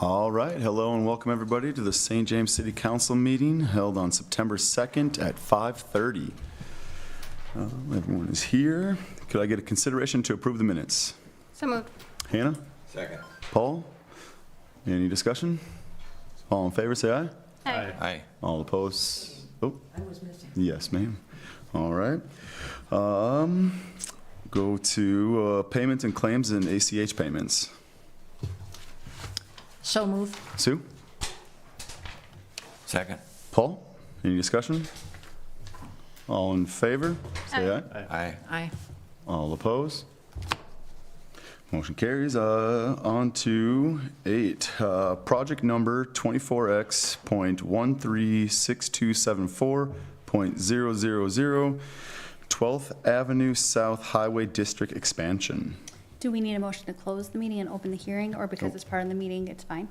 All right, hello and welcome everybody to the St. James City Council meeting held on September 2nd at 5:30. Everyone is here. Could I get a consideration to approve the minutes? So moved. Hannah? Second. Paul? Any discussion? All in favor, say aye. Aye. Aye. All opposed? Oh, I was missing. yes, ma'am. All right. Go to payments and claims and ACH payments. So moved. Sue? Second. Paul? Any discussion? All in favor, say aye. Aye. Aye. All opposed? Motion carries. On to 8. Project number 24X.136274.000, 12th Avenue South Highway District Expansion. Do we need a motion to close the meeting and open the hearing, or because it's part of the meeting, it's fine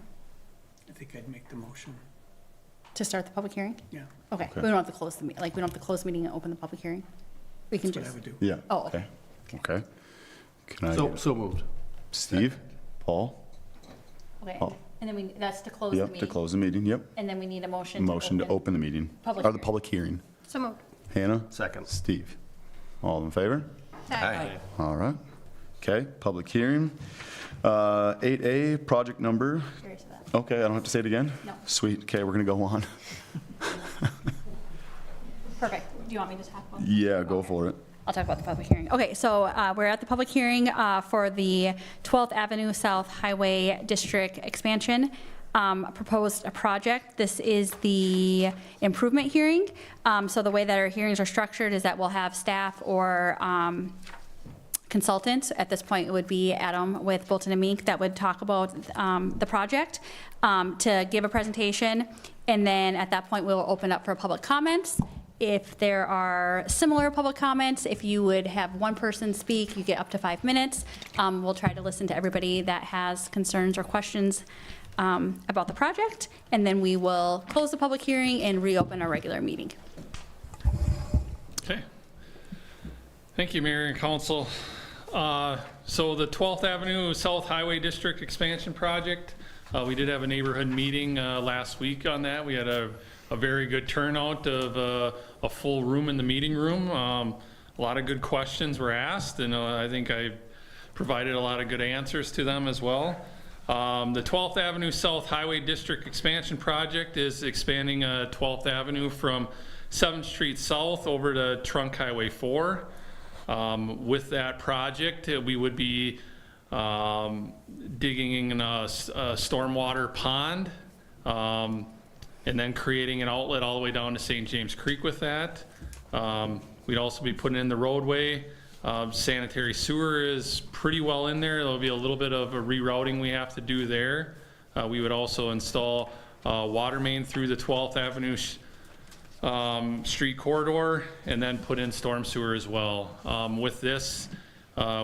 I think I'd make the motion, to start the public hearing? yeah, Okay, Okay. we don't have to close the, we don't have to close the meeting and open the public hearing? We can that's what I just, would do. Yeah. Oh, okay. Okay. Can I, So moved. Steve? Paul? okay, Oh. and then we, that's to close the Yep, to meeting? close the meeting, yep. And then we need a motion to Motion to open the meeting. Public Or the hearing. public hearing. So moved. Hannah? Second. Steve? All in favor? Aye. All right. Okay, public hearing. 8A, project number. Curious of that. Okay, I don't have to say it again? No. Sweet, okay, we're gonna go on. Perfect. Do you want me to talk about? Yeah, go for it. I'll talk about the public hearing. Okay, so we're at the public hearing for the 12th Avenue South Highway District Expansion. Proposed a project. This is the improvement hearing. So the way that our hearings are structured is that we'll have staff or consultants. At this point, it would be Adam with Bolton and Mink that would talk about the project to give a presentation. And then at that point, we'll open up for public comments. If there are similar public comments, if you would have one person speak, you get up to 5 minutes. We'll try to listen to everybody that has concerns or questions about the project, and then we will close the public hearing and reopen our regular meeting. Okay. Thank you, Mayor and Council. So the 12th Avenue South Highway District Expansion Project, we did have a neighborhood meeting last week on that. We had a very good turnout of a full room in the meeting room. A lot of good questions were asked, and I think I provided a lot of good answers to them as well. The 12th Avenue South Highway District Expansion Project is expanding 12th Avenue from 7th Street South over to Trunk Highway 4. With that project, we would be digging in a stormwater pond and then creating an outlet all the way down to St. James Creek with that. We'd also be putting in the roadway. Sanitary sewer is pretty well in there. There'll be a little bit of a rerouting we have to do there. We would also install water main through the 12th Avenue street corridor and then put in storm sewer as well. With this,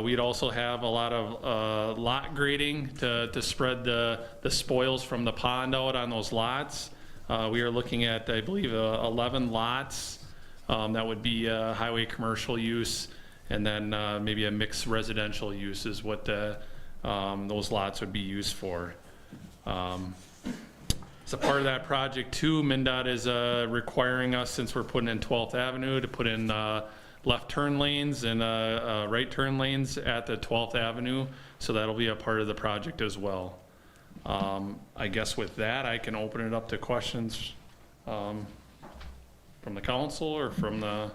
we'd also have a lot of lot grading to spread the spoils from the pond out on those lots. We are looking at, I believe, 11 lots that would be highway commercial use, and then maybe a mixed residential use is what those lots would be used for. As a part of that project too, MnDOT is requiring us, since we're putting in 12th Avenue, to put in left turn lanes and right turn lanes at the 12th Avenue, so that'll be a part of the project as well. I guess with that, I can open it up to questions from the council or from the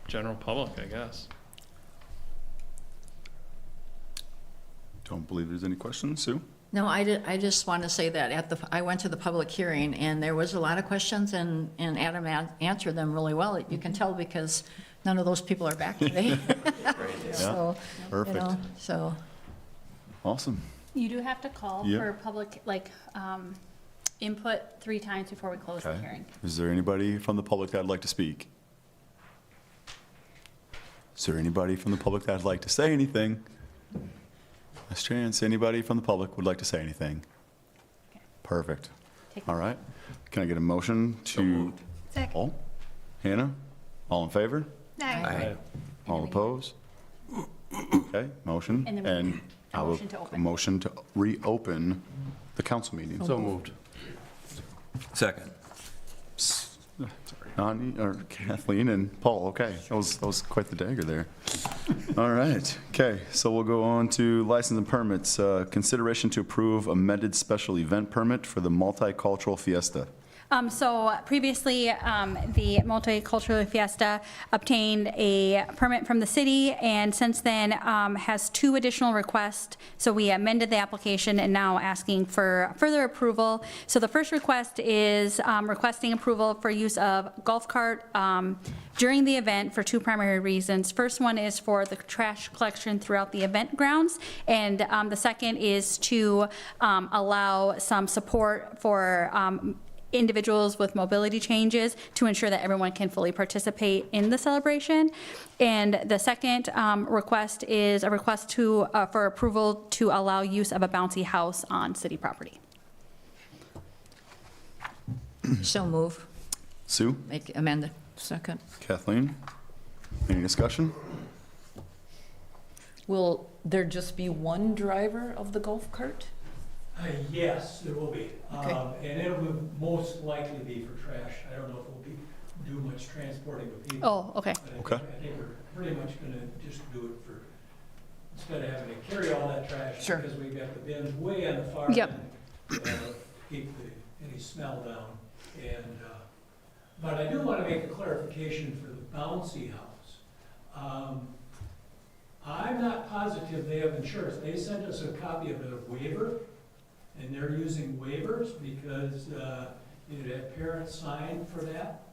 general public, I guess. Don't believe there's any questions, Sue? No, I just want to say that I went to the public hearing, and there was a lot of questions, and Adam answered them really well. You can tell because none of those people are back today. So, you Perfect. know, so, Awesome. You do have to call Yeah. for public, input 3 times before we close the Okay. hearing. Is there anybody from the public that'd like to speak? Is there anybody from the public that'd like to say anything? Last chance, anybody from the public would like to say anything? Okay. Perfect. Take- All right. Can I get a motion to? Second. Paul? Hannah? All in favor? Aye. All opposed? Okay, motion. And then we- And I will- Motion to open. A motion to reopen the council meeting. So moved. Second. Ani, or Kathleen and Paul, okay. That was quite the dagger there. All right, okay, so we'll go on to license and permits. Consideration to approve amended special event permit for the Multicultural Fiesta. So previously, the Multicultural Fiesta obtained a permit from the city, and since then has 2 additional requests. So we amended the application and now asking for further approval. So the first request is requesting approval for use of golf cart during the event for 2 primary reasons. First one is for the trash collection throughout the event grounds, and the second is to allow some support for individuals with mobility changes to ensure that everyone can fully participate in the celebration. And the second request is a request to, for approval to allow use of a bouncy house on city property. So move, Sue, make amended. Second. Kathleen, any discussion? Will there just be one driver of the golf cart? Yes, there will be. Okay. And it will most likely be for trash. I don't know if we'll do much transporting of people. Oh, okay. Okay. I think we're pretty much gonna just do it for, instead of having to carry all that trash. Sure. Because we've got the bins way on the far end. Yep. Keep any smell down. And, but I do wanna make a clarification for the bouncy house. I'm not positive they have insurance. They sent us a copy of a waiver, and they're using waivers because you'd have parents sign for that.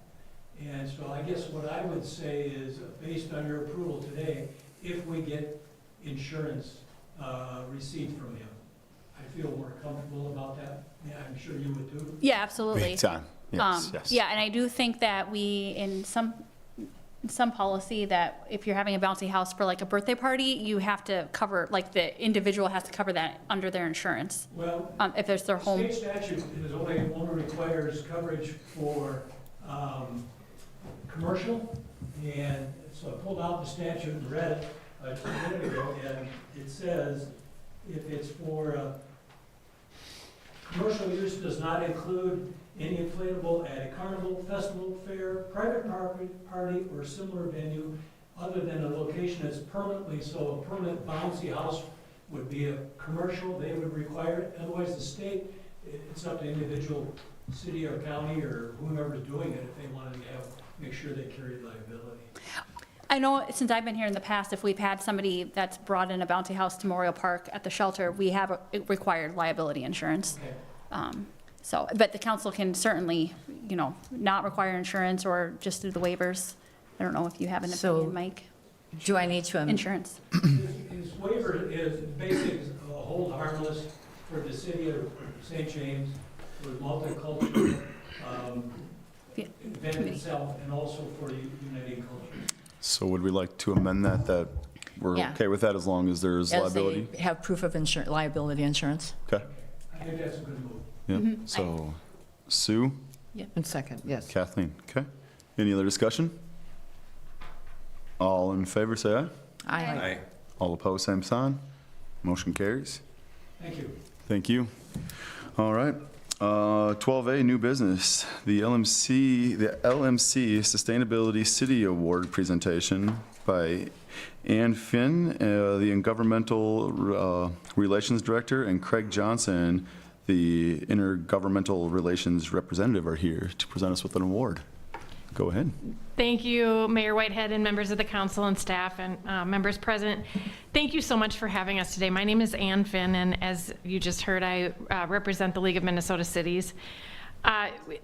And so I guess what I would say is, based on your approval today, if we get insurance received from him, I feel more comfortable about that. Yeah, I'm sure you would too. Yeah, absolutely. Big time, yes, yes. Yeah, and I do think that we, in some policy, that if you're having a bouncy house for like a birthday party, you have to cover, like the individual has to cover that under their insurance, Well, if it's their home. state statute is only requires coverage for commercial, and so I pulled out the statute and read it a minute ago, and it says if it's for commercial use does not include any inflatable at a carnival, festival, fair, private party, or similar venue other than a location that's permanently, so a permanent bouncy house would be a commercial, they would require it. Otherwise, the state, it's up to individual city or county or whoever's doing it if they wanted to make sure they carried liability. I know since I've been here in the past, if we've had somebody that's brought in a bouncy house to Memorial Park at the shelter, we have required liability insurance. Okay. So, but the council can certainly, not require insurance or just do the waivers. I don't know if you have an So- opinion, Mike. Do I need to, Insurance. His waiver is basically hold harmless for the city of St. James, for the multicultural Yeah, event committee. itself, and also for uniting cultures. So would we like to amend that we're Yeah. okay with that as long as there's as liability? they have proof of liability insurance? Okay, I think that's a good move. yeah, Mm-hmm. so Sue, And second, yes. Kathleen, okay. Any other discussion? All in favor, say aye. Aye. All opposed, same sign. Motion carries. Thank you. Thank you. All right. 12A, new business. The LMC Sustainability City Award presentation by Ann Finn, the Intergovernmental Relations Director, and Craig Johnson, the Intergovernmental Relations Representative, are here to present us with an award. Go ahead. Thank you, Mayor Whitehead and members of the council and staff and members present. Thank you so much for having us today. My name is Ann Finn, and as you just heard, I represent the League of Minnesota Cities.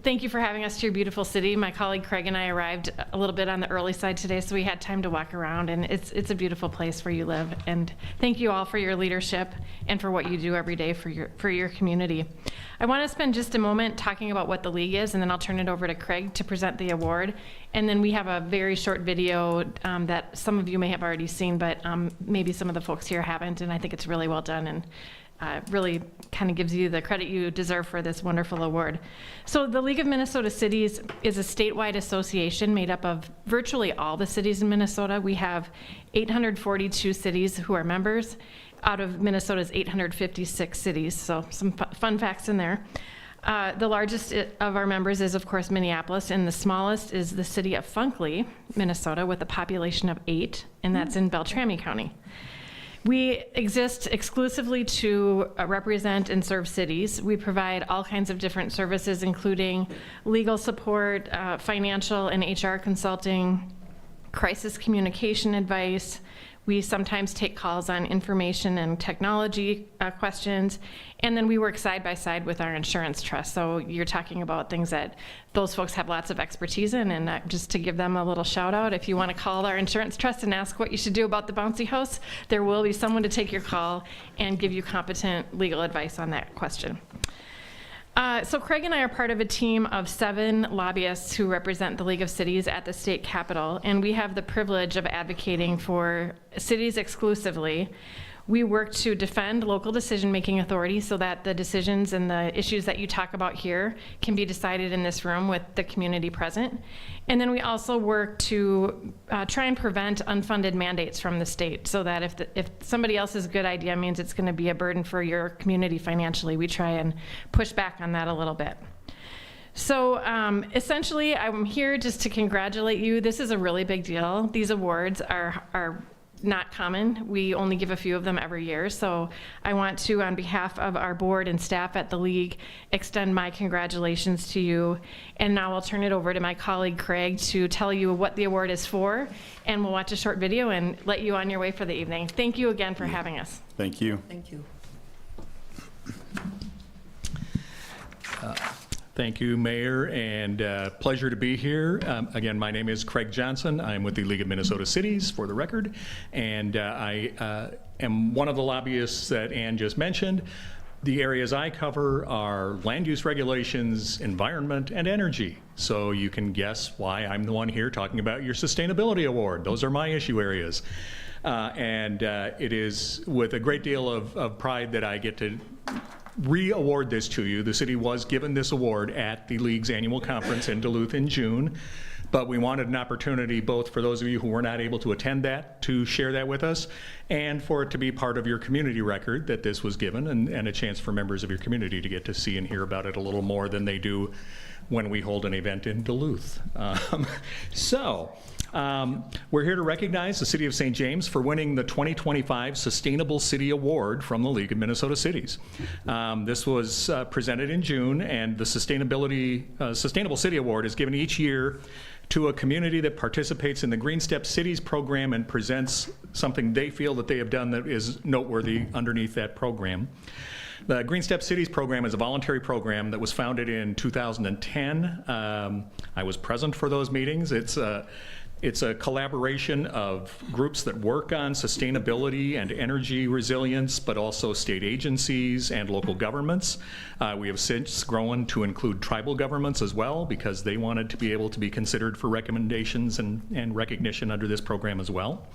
Thank you for having us to your beautiful city. My colleague Craig and I arrived a little bit on the early side today, so we had time to walk around, and it's a beautiful place where you live. And thank you all for your leadership and for what you do every day for your community. I want to spend just a moment talking about what the League is, and then I'll turn it over to Craig to present the award. And then we have a very short video that some of you may have already seen, but maybe some of the folks here haven't, and I think it's really well done and really kind of gives you the credit you deserve for this wonderful award. So the League of Minnesota Cities is a statewide association made up of virtually all the cities in Minnesota. We have 842 cities who are members, out of Minnesota's 856 cities, so some fun facts in there. The largest of our members is, of course, Minneapolis, and the smallest is the city of Funkley, Minnesota, with a population of 8, and that's in Beltrami County. We exist exclusively to represent and serve cities. We provide all kinds of different services, including legal support, financial and HR consulting, crisis communication advice. We sometimes take calls on information and technology questions, and then we work side by side with our insurance trust. So you're talking about things that those folks have lots of expertise in, and just to give them a little shout out, if you want to call our insurance trust and ask what you should do about the bouncy house, there will be someone to take your call and give you competent legal advice on that question. So Craig and I are part of a team of 7 lobbyists who represent the League of Cities at the state capitol, and we have the privilege of advocating for cities exclusively. We work to defend local decision-making authority so that the decisions and the issues that you talk about here can be decided in this room with the community present. And then we also work to try and prevent unfunded mandates from the state so that if somebody else's good idea means it's going to be a burden for your community financially, we try and push back on that a little bit. So essentially, I'm here just to congratulate you. This is a really big deal. These awards are not common. We only give a few of them every year. So I want to, on behalf of our board and staff at the League, extend my congratulations to you. And now I'll turn it over to my colleague Craig to tell you what the award is for, and we'll watch a short video and let you on your way for the evening. Thank you again for having us. Thank you. Thank you. Thank you, Mayor, and pleasure to be here. Again, my name is Craig Johnson. I'm with the League of Minnesota Cities, for the record, and I am one of the lobbyists that Ann just mentioned. The areas I cover are land use regulations, environment, and energy. So you can guess why I'm the one here talking about your sustainability award. Those are my issue areas. It is with a great deal of pride that I get to re-award this to you. The city was given this award at the League's annual conference in Duluth in June, but we wanted an opportunity both for those of you who were not able to attend that to share that with us, and for it to be part of your community record that this was given, and a chance for members of your community to get to see and hear about it a little more than they do when we hold an event in Duluth. We're here to recognize the City of St. James for winning the 2025 Sustainable City Award from the League of Minnesota Cities. This was presented in June, and the Sustainable City Award is given each year to a community that participates in the Green Step Cities program and presents something they feel that they have done that is noteworthy underneath that program. The Green Step Cities program is a voluntary program that was founded in 2010. I was present for those meetings. It's a collaboration of groups that work on sustainability and energy resilience, but also state agencies and local governments. We have since grown to include tribal governments as well, because they wanted to be able to be considered for recommendations and recognition under this program as well.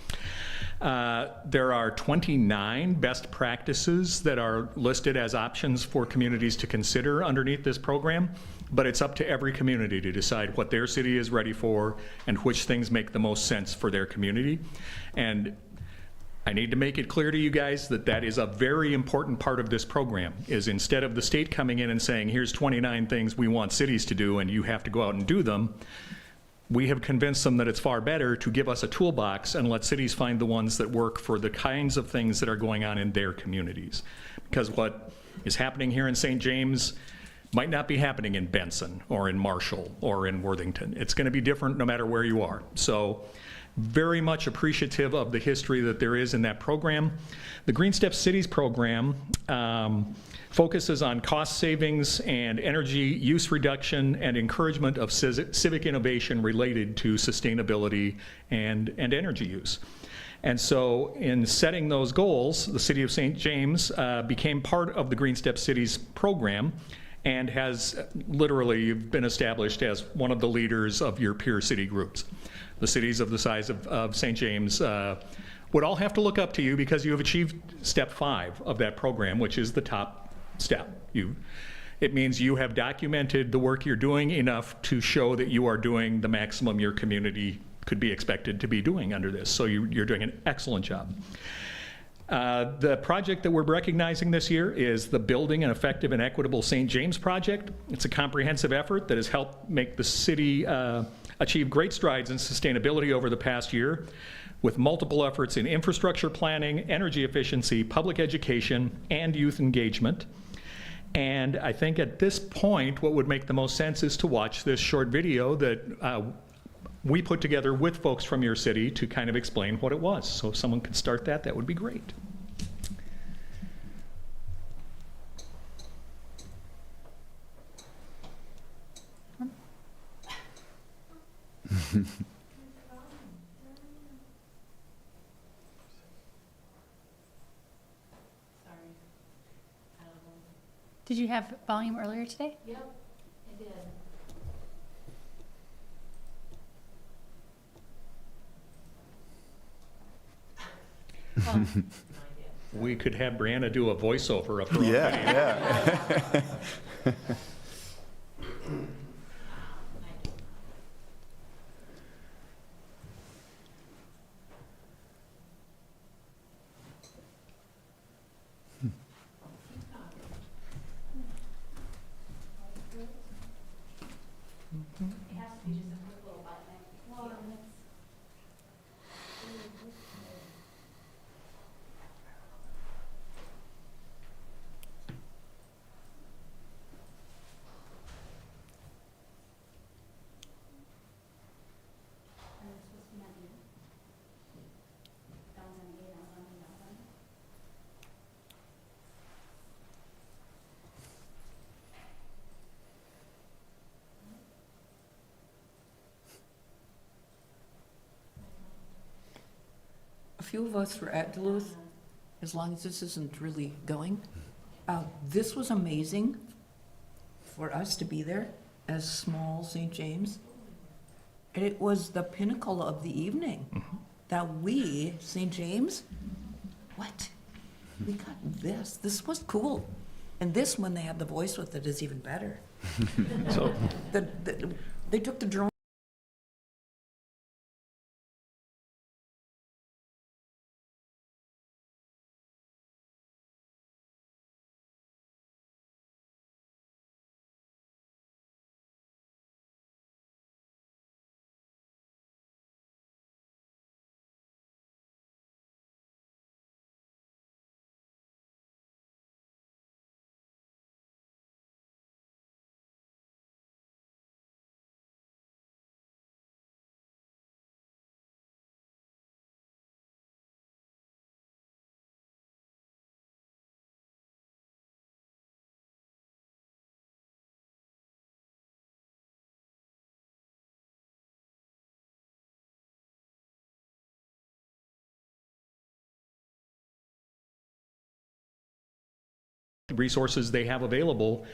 There are 29 best practices that are listed as options for communities to consider underneath this program, but it's up to every community to decide what their city is ready for and which things make the most sense for their community. And I need to make it clear to you guys that that is a very important part of this program, is instead of the state coming in and saying, here's 29 things we want cities to do and you have to go out and do them, we have convinced them that it's far better to give us a toolbox and let cities find the ones that work for the kinds of things that are going on in their communities. Because what is happening here in St. James might not be happening in Benson or in Marshall or in Worthington. It's going to be different no matter where you are. So very much appreciative of the history that there is in that program. The Green Step Cities program focuses on cost savings and energy use reduction and encouragement of civic innovation related to sustainability and energy use. And so in setting those goals, the City of St. James became part of the Green Step Cities program and has literally been established as one of the leaders of your peer city groups. The cities of the size of St. James would all have to look up to you because you have achieved step 5 of that program, which is the top step. It means you have documented the work you're doing enough to show that you are doing the maximum your community could be expected to be doing under this. So you're doing an excellent job. The project that we're recognizing this year is the Building an Effective and Equitable St. James Project. It's a comprehensive effort that has helped make the city achieve great strides in sustainability over the past year, with multiple efforts in infrastructure planning, energy efficiency, public education, and youth engagement. And I think at this point, what would make the most sense is to watch this short video that we put together with folks from your city to kind of explain what it was. So if someone could start that, that would be great. Did you have volume earlier today? Yep, I did. We could have Brianna do a voiceover of her own Yeah, video. yeah. It has to be just a quick little button. A few of us were at Duluth, as long as this isn't really going. This was amazing for us to be there as small St. James. And it was the pinnacle of the evening that we, St. James, what? We got this. This was cool. And this, when they had the voice with it, is even better. So They took the drone. resources they have available,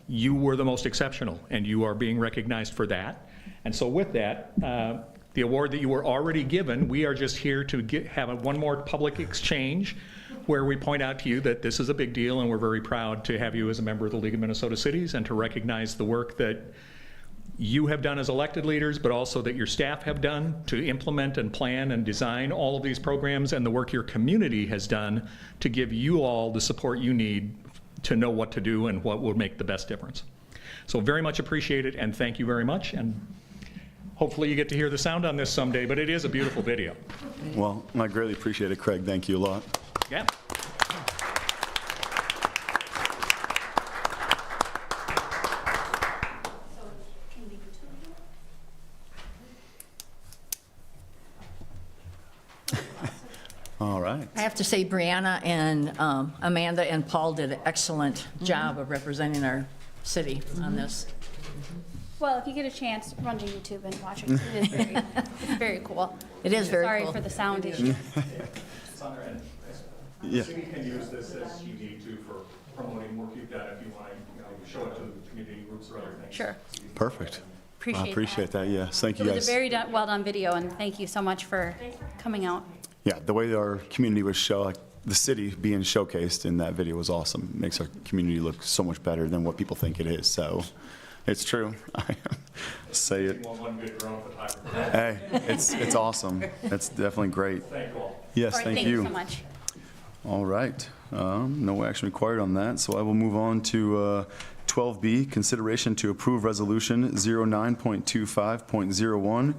you were the most exceptional, and you are being recognized for that. And so with that, the award that you were already given, we are just here to have one more public exchange where we point out to you that this is a big deal, and we're very proud to have you as a member of the League of Minnesota Cities and to recognize the work that you have done as elected leaders, but also that your staff have done to implement and plan and design all of these programs, and the work your community has done to give you all the support you need to know what to do and what will make the best difference. So very much appreciate it, and thank you very much. And hopefully you get to hear the sound on this someday, but it is a beautiful video. Well, I greatly appreciate it, Craig. Thank you a lot. Yeah. All right. I have to say Brianna and Amanda and Paul did an excellent job of representing our city on this. Well, if you get a chance, run to YouTube and watch it. It is very, it's very cool. It is very Sorry cool. for the sound issue. It's on our end. Yeah. The city can use this as you need to for promoting work you've done if you want to, show it to the community groups or other things. Sure. Perfect. Appreciate I that. appreciate that. Yes. Thank It you was guys. a very well done video, and thank you so much for coming out. Yeah, the way our community was like the city being showcased in that video was awesome. It makes our community look so much better than what people think it is. So it's true. I say it. One good drone photographer. Hey, it's awesome. It's definitely great. Thank you all. Yes, All right, thank thank you you. so much. All right. No action required on that, so I will move on to 12B, consideration to approve Resolution 09.25.01,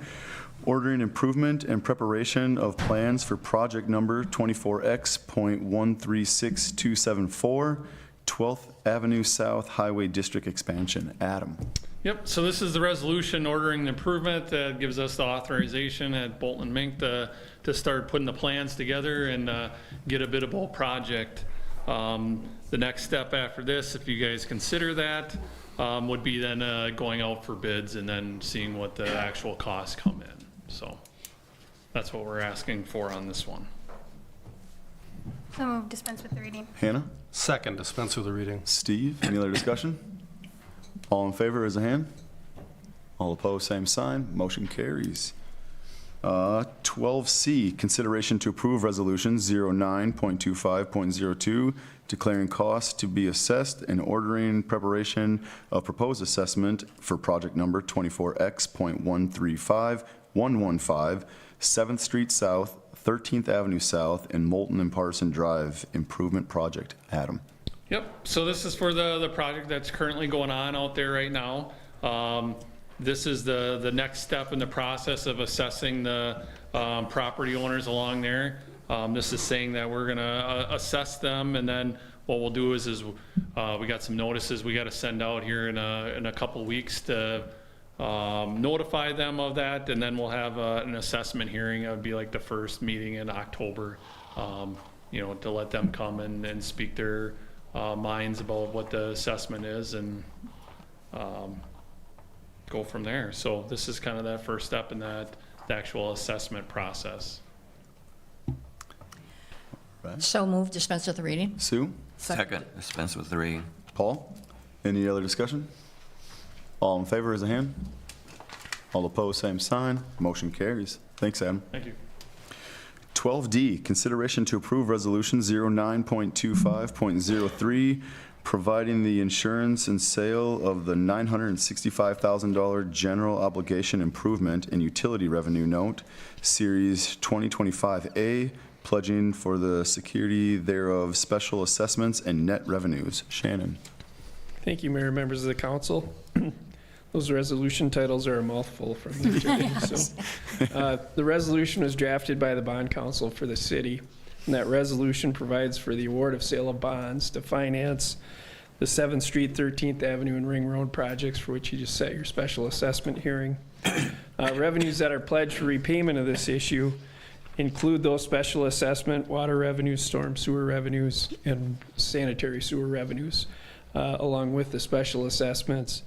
ordering improvement and preparation of plans for project number 24X.136274, 12th Avenue South Highway District Expansion. Adam. Yep, so this is the resolution ordering the improvement that gives us the authorization at Bolton and Mink to start putting the plans together and get a biddable project. The next step after this, if you guys consider that, would be then going out for bids and then seeing what the actual costs come in. So that's what we're asking for on this one. So move dispense with the reading. Hannah? Second, dispense with the reading. Steve? Any other discussion? All in favor, raise a hand. All opposed, same sign. Motion carries. 12C, consideration to approve Resolution 09.25.02, declaring costs to be assessed and ordering preparation of proposed assessment for project number 24X.135115, 7th Street South, 13th Avenue South, and Moulton and Parson Drive Improvement Project. Adam. Yep, so this is for the project that's currently going on out there right now. This is the next step in the process of assessing the property owners along there. This is saying that we're gonna assess them, and then what we'll do is we got some notices we gotta send out here in a couple weeks to notify them of that, and then we'll have an assessment hearing. It would be like the first meeting in October, you know, to let them come and speak their minds about what the assessment is, and go from there. So this is kind of that first step in the actual assessment process. So move dispense with the reading. Sue? Second, dispense with the reading. Paul? Any other discussion? All in favor, raise a hand. All opposed, same sign. Motion carries. Thanks, Adam. Thank you. 12D, consideration to approve Resolution 09.25.03, providing the insurance and sale of the $965,000 general obligation improvement and utility revenue note, Series 2025A, pledging for the security thereof special assessments and net revenues. Shannon. Thank you, Mayor and members of the council. Those resolution titles are a mouthful from me today. So, the resolution was drafted by the bond council for the city, and that resolution provides for the award of sale of bonds to finance the 7th Street, 13th Avenue, and Ring Road projects for which you just set your special assessment hearing. Revenues that are pledged for repayment of this issue include those special assessment, water revenues, storm sewer revenues, and sanitary sewer revenues, along with the special assessments.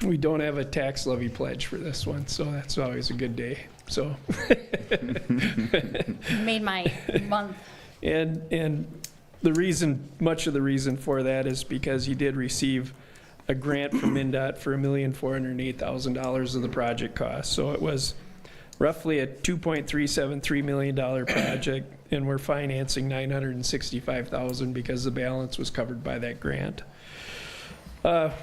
We don't have a tax levy pledge for this one, so that's always a good day. So Made my month. and the reason, much of the reason for that is because he did receive a grant from MnDOT for $1,408,000 of the project cost. So it was roughly a $2.373 million project, and we're financing $965,000 because the balance was covered by that grant.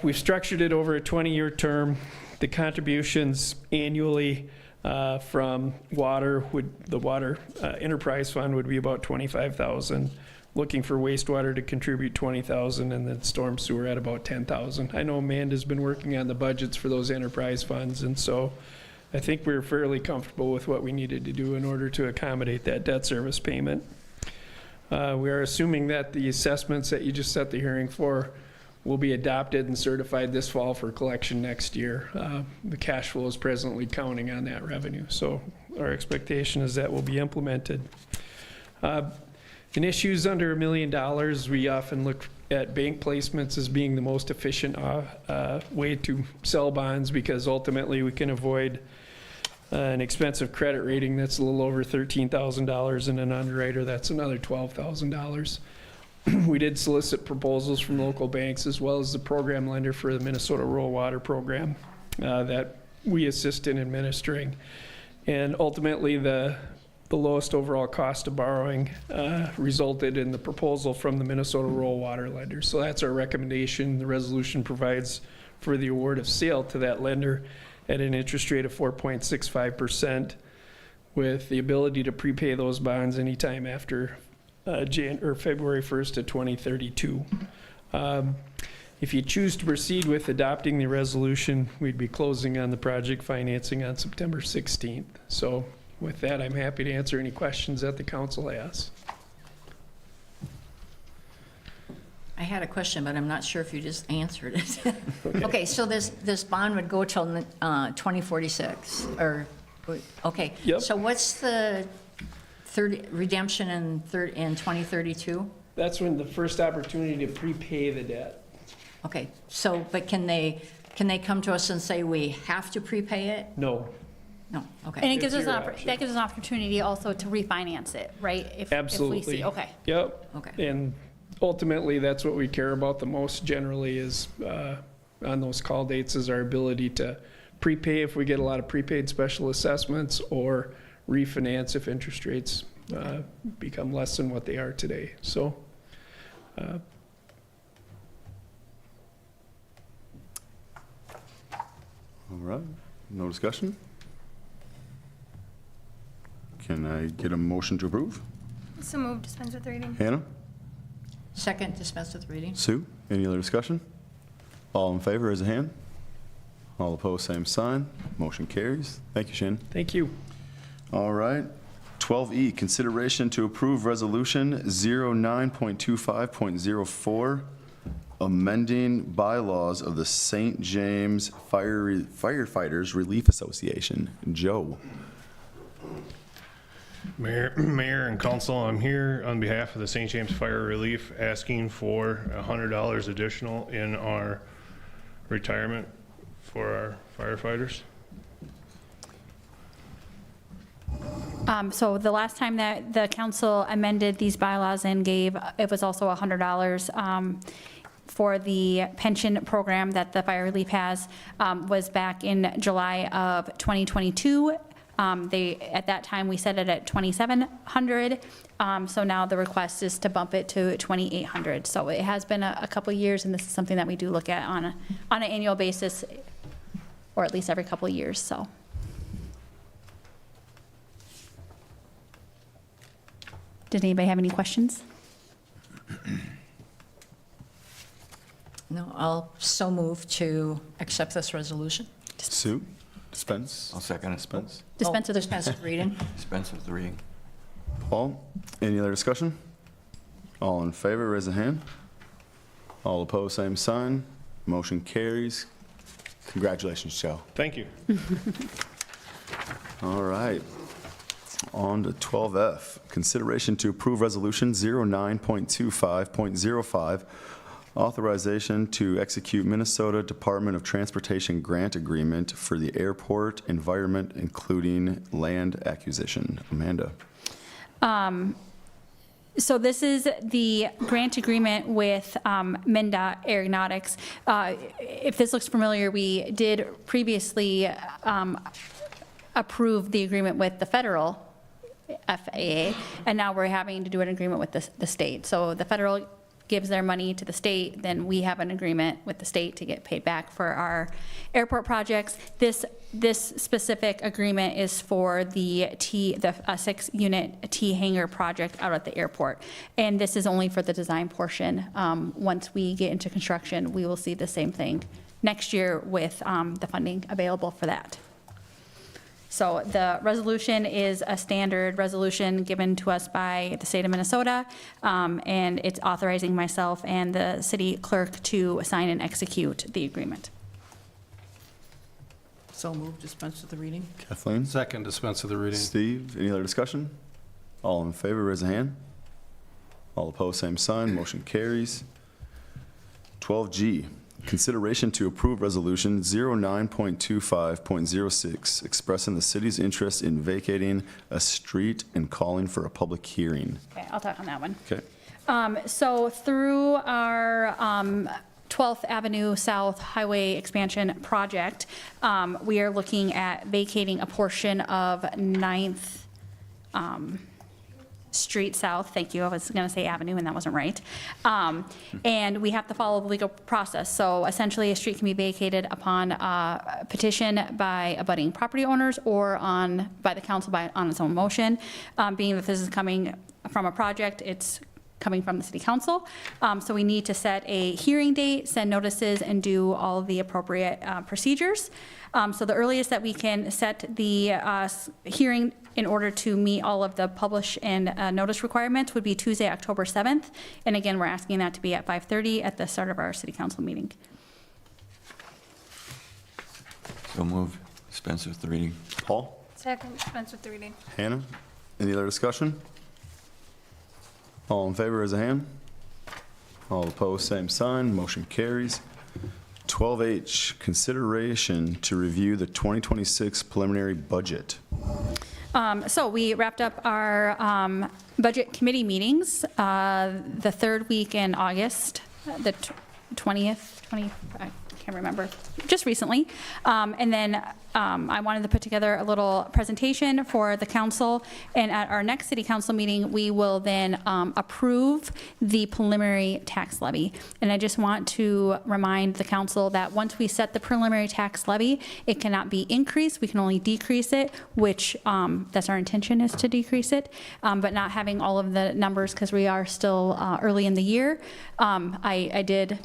We've structured it over a 20-year term. The contributions annually from water the water enterprise fund would be about $25,000. Looking for wastewater to contribute $20,000, and then storm sewer at about $10,000. I know Amanda's been working on the budgets for those enterprise funds, and so I think we're fairly comfortable with what we needed to do in order to accommodate that debt service payment. We are assuming that the assessments that you just set the hearing for will be adopted and certified this fall for collection next year. The cash flow is presently counting on that revenue, so our expectation is that will be implemented. In issues under $1 million, we often look at bank placements as being the most efficient way to sell bonds, because ultimately we can avoid an expensive credit rating that's a little over $13,000, and an underwriter that's another $12,000. We did solicit proposals from local banks as well as the program lender for the Minnesota Rural Water Program that we assist in administering. And ultimately, the lowest overall cost of borrowing resulted in the proposal from the Minnesota Rural Water Lender. So that's our recommendation. The resolution provides for the award of sale to that lender at an interest rate of 4.65%, with the ability to prepay those bonds anytime after February 1st of 2032. If you choose to proceed with adopting the resolution, we'd be closing on the project financing on September 16th. So with that, I'm happy to answer any questions that the council has. I had a question, but I'm not sure if you just answered it. Okay, so this bond would go till 2046, or, okay. Yep. So what's the redemption in 2032? That's when the first opportunity to prepay the debt. Okay, so, but can they come to us and say we have to prepay it? No, No, okay. And it gives It's us, your that gives us an opportunity also to refinance it, right? If we absolutely. see, okay. Yep. Okay. And ultimately, that's what we care about the most generally is, on those call dates, is our ability to prepay if we get a lot of prepaid special assessments, or refinance if interest rates become less than what they are today. So, All right, no discussion? Can I get a motion to approve? So moved, dispense with the reading. Hannah? Second, dispense with reading. Sue? Any other discussion? All in favor, raise a hand. All opposed, same sign. Motion carries. Thank you, Shannon. thank you. All right. 12E, consideration to approve resolution 09.25.04, amending bylaws of the St. James Firefighters Relief Association. Joe. Mayor and council, I'm here on behalf of the St. James Fire Relief asking for $100 additional in our retirement for our firefighters. So the last time that the council amended these bylaws and gave, it was also $100 for the pension program that the fire relief has, was back in July of 2022. At that time, we set it at $2,700. So now the request is to bump it to $2,800. So it has been a couple of years, and this is something that we do look at on an annual basis, or at least every couple of years, so. Did anybody have any questions? No, I'll so move to accept this resolution. Sue? Dispense? I'll second it. Dispense? Dispense with the Dispense with reading. Dispense with the reading. Paul? Any other discussion? All in favor, raise a hand. All opposed, same sign. Motion carries. Congratulations, Joe. Thank you. All right. On to 12F, consideration to approve resolution 09.25.05, authorization to execute Minnesota Department of Transportation grant agreement for the airport environment, including land acquisition. Amanda. So this is the grant agreement with MnDOT Aeronautics. If this looks familiar, we did previously approve the agreement with the federal FAA, and now we're having to do an agreement with the state. So the federal gives their money to the state, then we have an agreement with the state to get paid back for our airport projects. This specific agreement is for the 6-unit T hangar project out at the airport. And this is only for the design portion. Once we get into construction, we will see the same thing next year with the funding available for that. So the resolution is a standard resolution given to us by the state of Minnesota, and it's authorizing myself and the city clerk to sign and execute the agreement. So moved, dispense with the reading. Kathleen? Second, dispense with the reading. Steve, any other discussion? All in favor, raise a hand. All opposed, same sign. Motion carries. 12G, consideration to approve resolution 09.25.06, expressing the city's interest in vacating a street and calling for a public hearing. Okay, I'll talk on that one. Okay. So through our 12th Avenue South Highway Expansion Project, we are looking at vacating a portion of 9th Street South. Thank you. I was going to say Avenue, and that wasn't right. And we have to follow the legal process. So essentially, a street can be vacated upon petition by abutting property owners or by the council on its own motion. Being that this is coming from a project, it's coming from the city council. So we need to set a hearing date, send notices, and do all the appropriate procedures. So the earliest that we can set the hearing in order to meet all of the publish and notice requirements would be Tuesday, October 7th. And again, we're asking that to be at 5:30 at the start of our city council meeting. So moved. Dispense with the reading. Paul? Second, dispense with the reading. Hannah? Any other discussion? All in favor as a hand? All opposed, same sign. Motion carries. 12H, consideration to review the 2026 preliminary budget. So we wrapped up our budget committee meetings the third week in August, the 20th, I can't remember, just recently. And then I wanted to put together a little presentation for the council. And at our next city council meeting, we will then approve the preliminary tax levy. And I just want to remind the council that once we set the preliminary tax levy, it cannot be increased. We can only decrease it, which that's our intention, is to decrease it. But not having all of the numbers, because we are still early in the year, I did,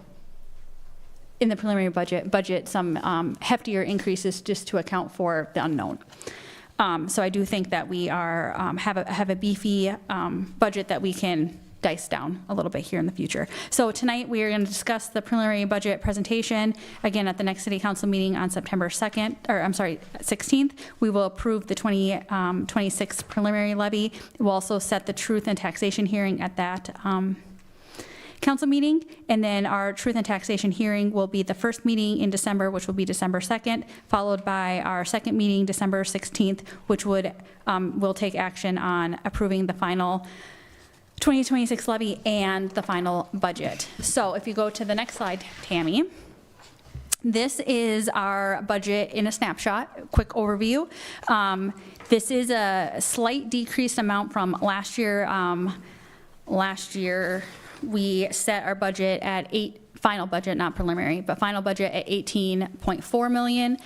in the preliminary budget some heftier increases just to account for the unknown. So I do think that we are have a beefy budget that we can dice down a little bit here in the future. So tonight we are going to discuss the preliminary budget presentation again at the next city council meeting on September 2nd, or I'm sorry, 16th. We will approve the 2026 preliminary levy. We'll also set the truth and taxation hearing at that council meeting, and then our truth and taxation hearing will be the first meeting in December, which will be December 2nd, followed by our second meeting, December 16th, which will take action on approving the final 2026 levy and the final budget. So if you go to the next slide, Tammy. This is our budget in a snapshot, quick overview. This is a slight decreased amount from last year. Last year, we set our budget at final budget, not preliminary, but final budget at 18.4 million.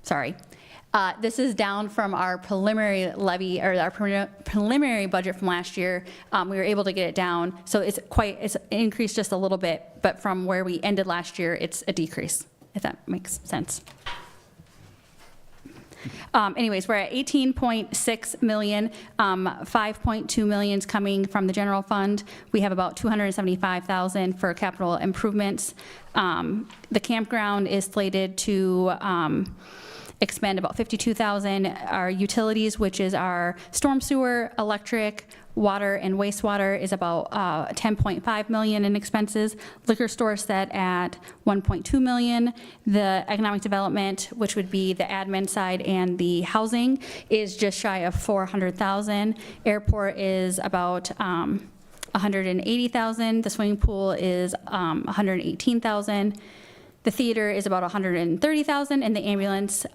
Sorry. This is down from our preliminary levy, or our preliminary budget from last year. We were able to get it down, so it's increased just a little bit, but from where we ended last year, it's a decrease, if that makes sense. Anyways, we're at 18.6 million. 5.2 million is coming from the general fund. We have about 275,000 for capital improvements. The campground is slated to expend about 52,000. Our utilities, which is our storm sewer, electric, water, and wastewater, is about 10.5 million in expenses. Liquor store set at 1.2 million. The economic development, which would be the admin side and the housing, is just shy of 400,000. Airport is about 180,000. The swimming pool is 118,000. The theater is about 130,000, and the ambulance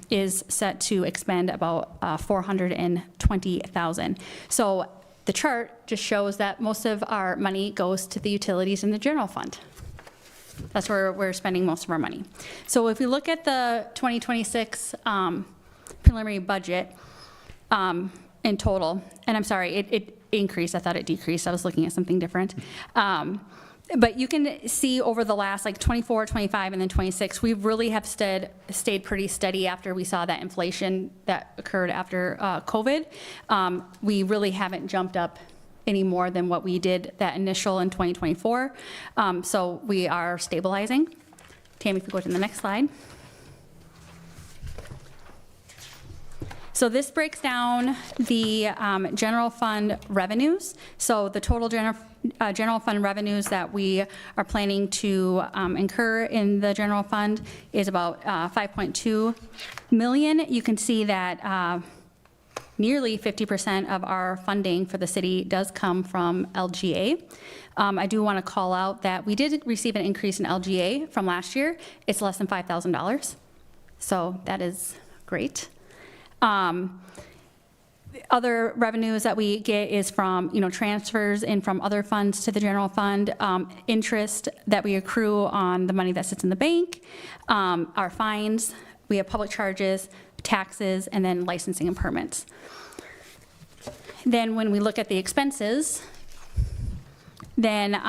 is set to expend about 420,000. So the chart just shows that most of our money goes to the utilities and the general fund. That's where we're spending most of our money. So if we look at the 2026 preliminary budget in total, and I'm sorry, it increased. I thought it decreased. I was looking at something different. But you can see over the last, like 24, 25, and then 26, we really have stayed pretty steady after we saw that inflation that occurred after COVID. We really haven't jumped up any more than what we did that initial in 2024. So we are stabilizing. Tammy, if you go to the next slide. So this breaks down the general fund revenues. So the total general fund revenues that we are planning to incur in the general fund is about 5.2 million. You can see that nearly 50% of our funding for the city does come from LGA. I do want to call out that we did receive an increase in LGA from last year. It's less than $5,000. So that is great. Other revenues that we get is from, transfers in from other funds to the general fund, interest that we accrue on the money that sits in the bank, our fines, we have public charges, taxes, and then licensing and permits. Then when we look at the expenses, then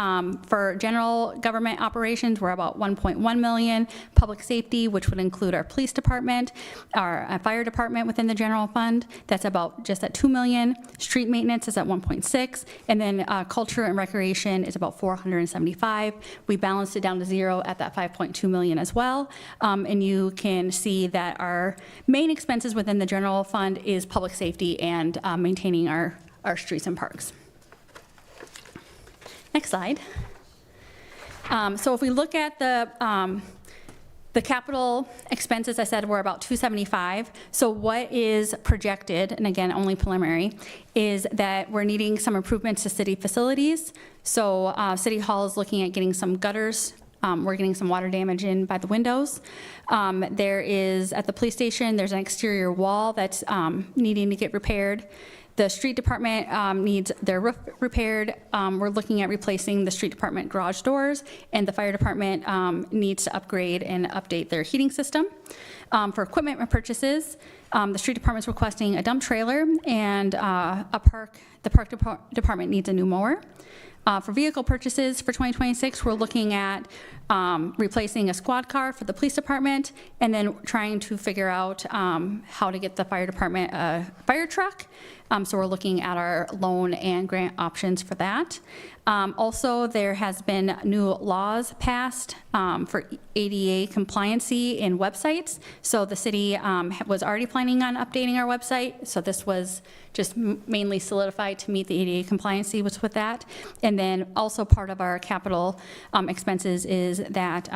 for general government operations, we're about 1.1 million. Public safety, which would include our police department, our fire department within the general fund, that's about just at 2 million. Street maintenance is at 1.6, and then culture and recreation is about 475. We balanced it down to zero at that 5.2 million as well. And you can see that our main expenses within the general fund is public safety and maintaining our streets and parks. Next slide. So if we look at the capital expenses, I said we're about 275. So what is projected, and again, only preliminary, is that we're needing some improvements to city facilities. So City Hall is looking at getting some gutters. We're getting some water damage in by the windows. There is, at the police station, there's an exterior wall that's needing to get repaired. The street department needs their roof repaired. We're looking at replacing the street department garage doors, and the fire department needs to upgrade and update their heating system. For equipment purchases, the street department's requesting a dump trailer, and the park department needs a new mower. For vehicle purchases for 2026, we're looking at replacing a squad car for the police department, and then trying to figure out how to get the fire department a fire truck. So we're looking at our loan and grant options for that. Also, there has been new laws passed for ADA compliancy in websites. So the city was already planning on updating our website. So this was just mainly solidified to meet the ADA compliancy with that. And then also part of our capital expenses is that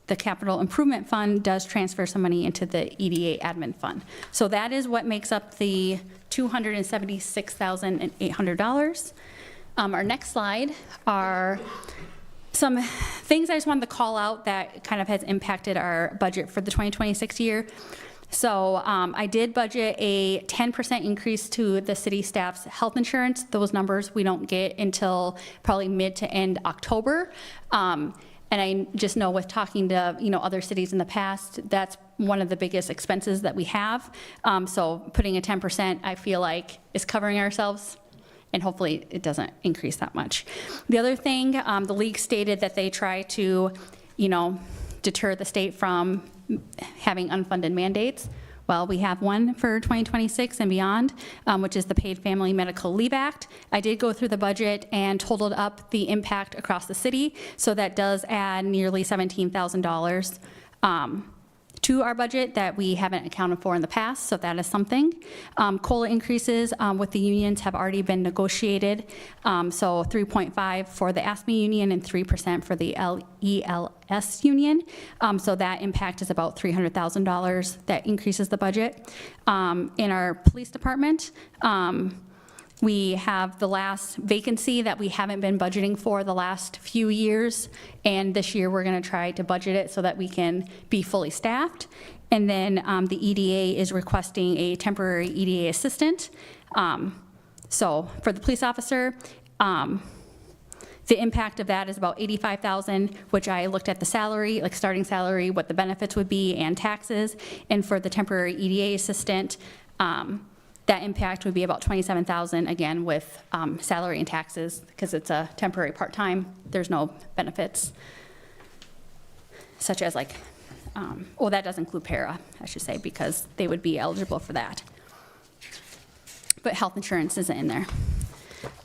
the Capital Improvement Fund does transfer some money into the EDA admin fund. So that is what makes up the $276,800. Our next slide are some things I just wanted to call out that kind of has impacted our budget for the 2026 year. So I did budget a 10% increase to the city staff's health insurance. Those numbers we don't get until probably mid to end October. And I just know with talking to other cities in the past, that's one of the biggest expenses that we have. So putting a 10%, I feel like, is covering ourselves, and hopefully it doesn't increase that much. The other thing, the league stated that they try to, deter the state from having unfunded mandates. Well, we have one for 2026 and beyond, which is the Paid Family Medical Leave Act. I did go through the budget and totaled up the impact across the city, so that does add nearly $17,000 to our budget that we haven't accounted for in the past, so that is something. COLA increases with the unions have already been negotiated, so 3.5 for the ASME union and 3% for the ELS union. So that impact is about $300,000 that increases the budget. In our police department, we have the last vacancy that we haven't been budgeting for the last few years, and this year we're going to try to budget it so that we can be fully staffed. And then the EDA is requesting a temporary EDA assistant. So for the police officer, the impact of that is about $85,000, which I looked at the salary, like starting salary, what the benefits would be, and taxes. And for the temporary EDA assistant, that impact would be about $27,000, again, with salary and taxes, because it's a temporary part-time. There's no benefits, such as well, that does include para, I should say, because they would be eligible for that. But health insurance isn't in there.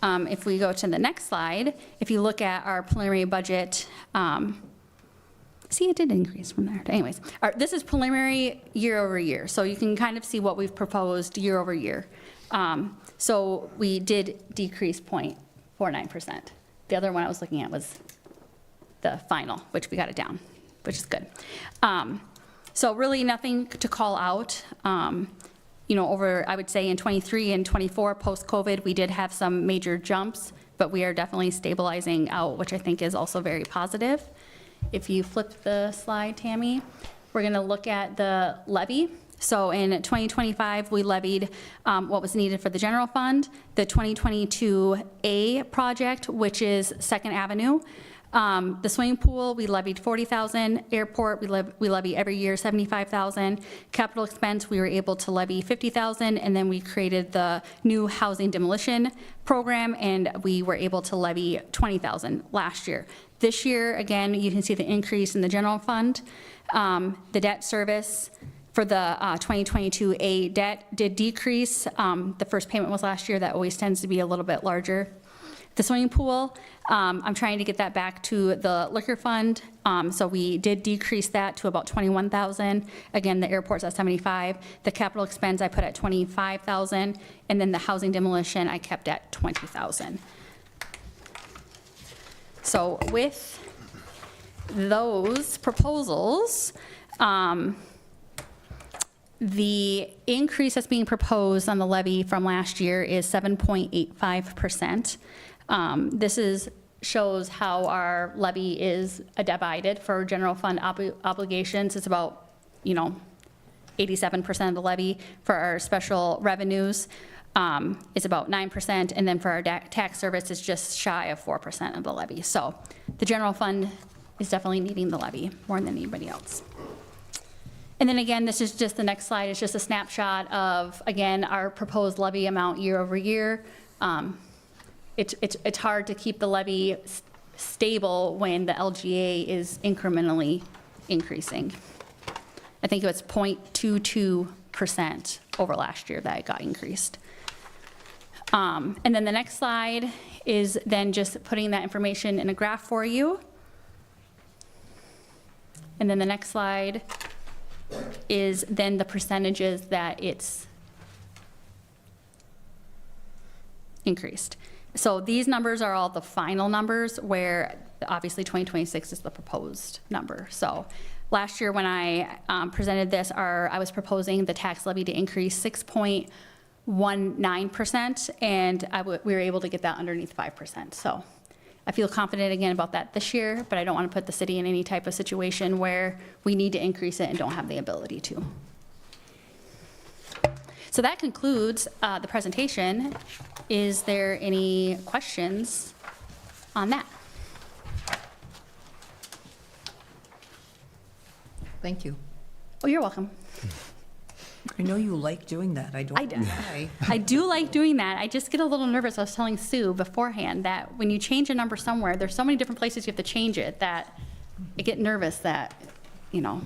If we go to the next slide, if you look at our preliminary budget, see, it did increase from there. Anyways, this is preliminary year over year, so you can kind of see what we've proposed year over year. So we did decrease 0.49%. The other one I was looking at was the final, which we got it down, which is good. So really nothing to call out. Over, I would say in 23 and 24, post-COVID, we did have some major jumps, but we are definitely stabilizing out, which I think is also very positive. If you flip the slide, Tammy, we're going to look at the levy. So in 2025, we levied what was needed for the general fund. The 2022A project, which is 2nd Avenue, The swimming pool, we levied 40,000. Airport, we levy every year 75,000. Capital expense, we were able to levy 50,000, and then we created the new housing demolition program, and we were able to levy 20,000 last year. This year, again, you can see the increase in the general fund. The debt service for the 2022A debt did decrease. The first payment was last year. That always tends to be a little bit larger. The swimming pool, I'm trying to get that back to the liquor fund. So we did decrease that to about 21,000. Again, the airport's at 75. The capital expense I put at 25,000. And then the housing demolition I kept at 20,000. So with those proposals, the increase that's being proposed on the levy from last year is 7.85%. This shows how our levy is divided for general fund obligations. It's about, 87% of the levy. For our special revenues, it's about 9%, and then for our tax service, it's just shy of 4% of the levy. So the general fund is definitely needing the levy more than anybody else. And then again, this is just the next slide. It's just a snapshot of, again, our proposed levy amount year over year. It's hard to keep the levy stable when the LGA is incrementally increasing. I think it was 0.22% over last year that it got increased. And then the next slide is then just putting that information in a graph for you. And then the next slide is then the percentages that it's increased. So these numbers are all the final numbers, where obviously 2026 is the proposed number. So last year when I presented this, I was proposing the tax levy to increase 6.19%, and we were able to get that underneath 5%. So I feel confident again about that this year, but I don't want to put the city in any type of situation where we need to increase it and don't have the ability to. So that concludes the presentation. Is there any questions on that? Thank you. Oh, you're welcome. I know you like doing that. I don't know why. I do like doing that. I just get a little nervous. I was telling Sue beforehand that when you change a number somewhere, there's so many different places you have to change it that I get nervous that, not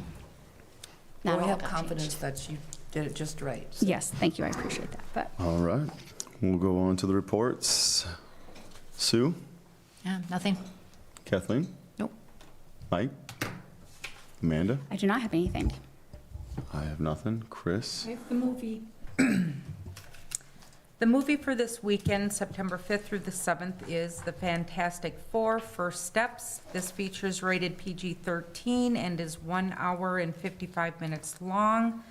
Well, I all have got confidence changed. that you did it just right. so. Yes, thank you. I appreciate that. But All right, we'll go on to the reports. Sue? Yeah, nothing. Kathleen? Nope. Mike? Amanda? I do not have anything. I have nothing. Chris? I have the movie. The movie for this weekend, September 5th through the 7th, is The Fantastic Four: First Steps. This features rated PG-13 and is 1 hour and 55 minutes long.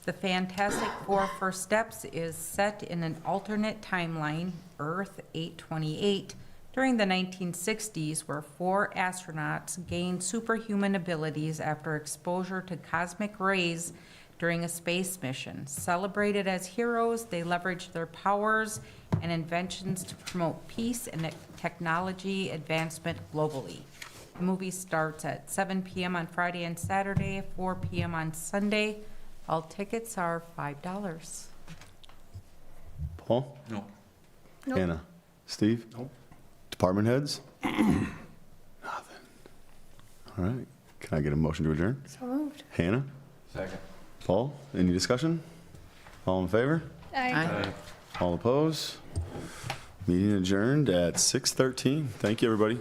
The Fantastic Four: First Steps is set in an alternate timeline, Earth 828, during the 1960s, where 4 astronauts gained superhuman abilities after exposure to cosmic rays during a space mission. Celebrated as heroes, they leveraged their powers and inventions to promote peace and technology advancement globally. The movie starts at 7 p.m. on Friday and Saturday, 4 p.m. on Sunday. All tickets are $5. Paul? No. Nope. Hannah? Steve? Nope. Department heads? Nothing. All right. Can I get a motion to adjourn? So moved. Hannah? Second. Paul? Any discussion? All in favor? Aye. All opposed? Meeting adjourned at 6:13. Thank you, everybody.